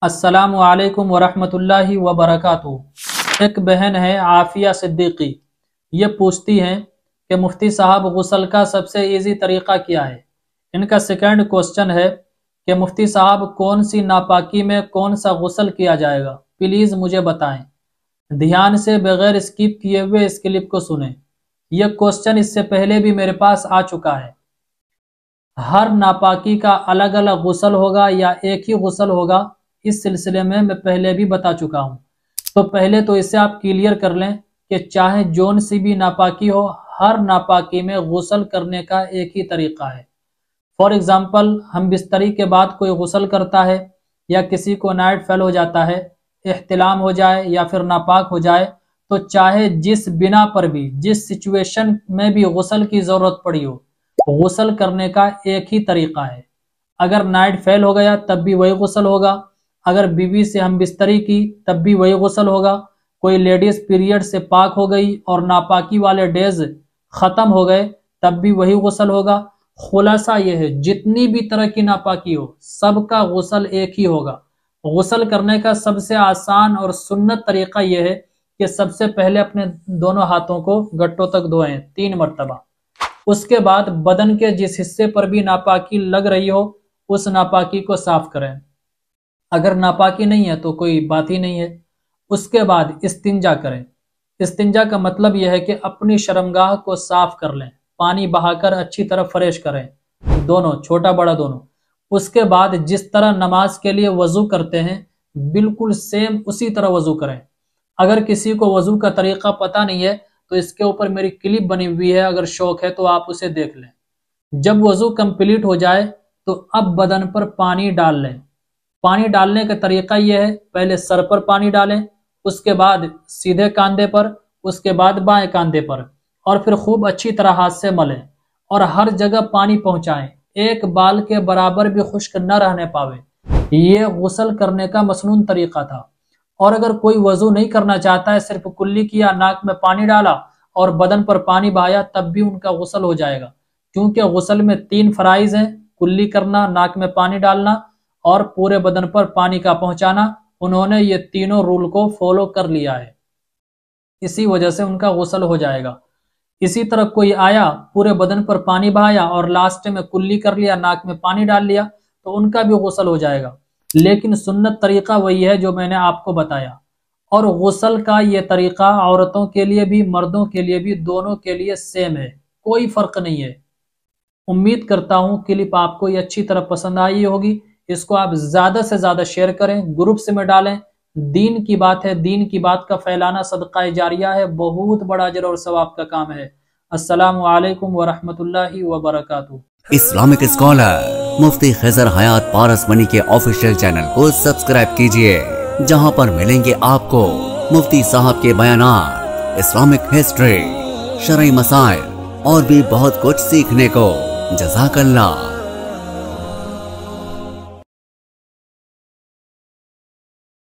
अस्सलामु अलैकुम वरहमतुल्लाहि वबरकातुहू। एक बहन है आफिया सिद्दीकी, ये पूछती हैं कि मुफ्ती साहब गुस्ल का सबसे इजी तरीक़ा क्या है। इनका सेकंड क्वेश्चन है कि मुफ्ती साहब कौन सी नापाकी में कौन सा गुस्ल किया जाएगा, प्लीज़ मुझे बताएं। ध्यान से बगैर स्किप किए हुए इस क्लिप को सुनें। यह क्वेश्चन इससे पहले भी मेरे पास आ चुका है। हर नापाकी का अलग अलग गुस्ल होगा या एक ही गुस्ल होगा, इस सिलसिले में मैं पहले भी बता चुका हूं। तो पहले तो इसे आप क्लियर कर लें कि चाहे जौन सी भी नापाकी हो, हर नापाकी में गुस्ल करने का एक ही तरीका है। फॉर एग्जाम्पल, हम बिस्तरी के बाद कोई गुस्ल करता है या किसी को नाइट फेल हो जाता है, इह्तिलाम हो जाए या फिर नापाक हो जाए, तो चाहे जिस बिना पर भी, जिस सिचुएशन में भी गुस्ल की ज़रूरत पड़ी हो, गुस्ल करने का एक ही तरीका है। अगर नाइट फेल हो गया तब भी वही गुस्ल होगा, अगर बीवी से हम बिस्तरी की तब भी वही गुस्ल होगा, कोई लेडीज पीरियड से पाक हो गई और नापाकी वाले डेज ख़त्म हो गए तब भी वही गुस्ल होगा। खुलासा यह है, जितनी भी तरह की नापाकी हो सबका गुस्ल एक ही होगा। गुस्ल करने का सबसे आसान और सुन्नत तरीका यह है कि सबसे पहले अपने दोनों हाथों को गट्टों तक धोएं 3 मरतबा। उसके बाद बदन के जिस हिस्से पर भी नापाकी लग रही हो उस नापाकी को साफ करें। अगर नापाकी नहीं है तो कोई बात ही नहीं है। उसके बाद इस्तिंजा करें। इस्तिंजा का मतलब यह है कि अपनी शर्मगाह को साफ कर लें, पानी बहाकर अच्छी तरह फ्रेश करें, दोनों, छोटा बड़ा दोनों। उसके बाद जिस तरह नमाज के लिए वजू करते हैं बिल्कुल सेम उसी तरह वजू करें। अगर किसी को वजू का तरीका पता नहीं है तो इसके ऊपर मेरी क्लिप बनी हुई है, अगर शौक है तो आप उसे देख लें। जब वजू कंप्लीट हो जाए तो अब बदन पर पानी डाल लें। पानी डालने का तरीका यह है, पहले सर पर पानी डालें, उसके बाद सीधे कंधे पर, उसके बाद बाएं कंधे पर, और फिर खूब अच्छी तरह हाथ से मलें और हर जगह पानी पहुंचाएं। एक बाल के बराबर भी खुश्क न रहने पावे। ये गुस्ल करने का मसनून तरीका था। और अगर कोई वजू नहीं करना चाहता है, सिर्फ कुल्ली किया, नाक में पानी डाला और बदन पर पानी बहाया, तब भी उनका गुस्ल हो जाएगा। क्योंकि गुस्ल में 3 फराइज हैं, कुल्ली करना, नाक में पानी डालना और पूरे बदन पर पानी का पहुंचाना। उन्होंने ये तीनों रूल को फॉलो कर लिया है, इसी वजह से उनका गुस्ल हो जाएगा। इसी तरह कोई आया, पूरे बदन पर पानी बहाया और लास्ट में कुल्ली कर लिया, नाक में पानी डाल लिया, तो उनका भी गुस्ल हो जाएगा। लेकिन सुन्नत तरीका वही है जो मैंने आपको बताया। और गुस्ल का ये तरीका औरतों के लिए भी मर्दों के लिए भी, दोनों के लिए सेम है, कोई फर्क नहीं है। उम्मीद करता हूँ क्लिप आपको ये अच्छी तरह पसंद आई होगी। इसको आप ज्यादा से ज्यादा शेयर करें, ग्रुप्स में डालें। दीन की बात है, दीन की बात का फैलाना सदका जारिया है, बहुत बड़ा अजर और सवाब का काम है। अस्सलामु अलैकुम वरहमतुल्लाहि वबरकातुहू। इस्लामिक स्कॉलर मुफ्ती खिज़र हयात पारसमनी के ऑफिशियल चैनल को सब्सक्राइब कीजिए, जहां पर मिलेंगे आपको मुफ्ती साहब के बयानात, इस्लामिक हिस्ट्री, शरई मसाइल और भी बहुत कुछ सीखने को। जज़ाकल्लाह।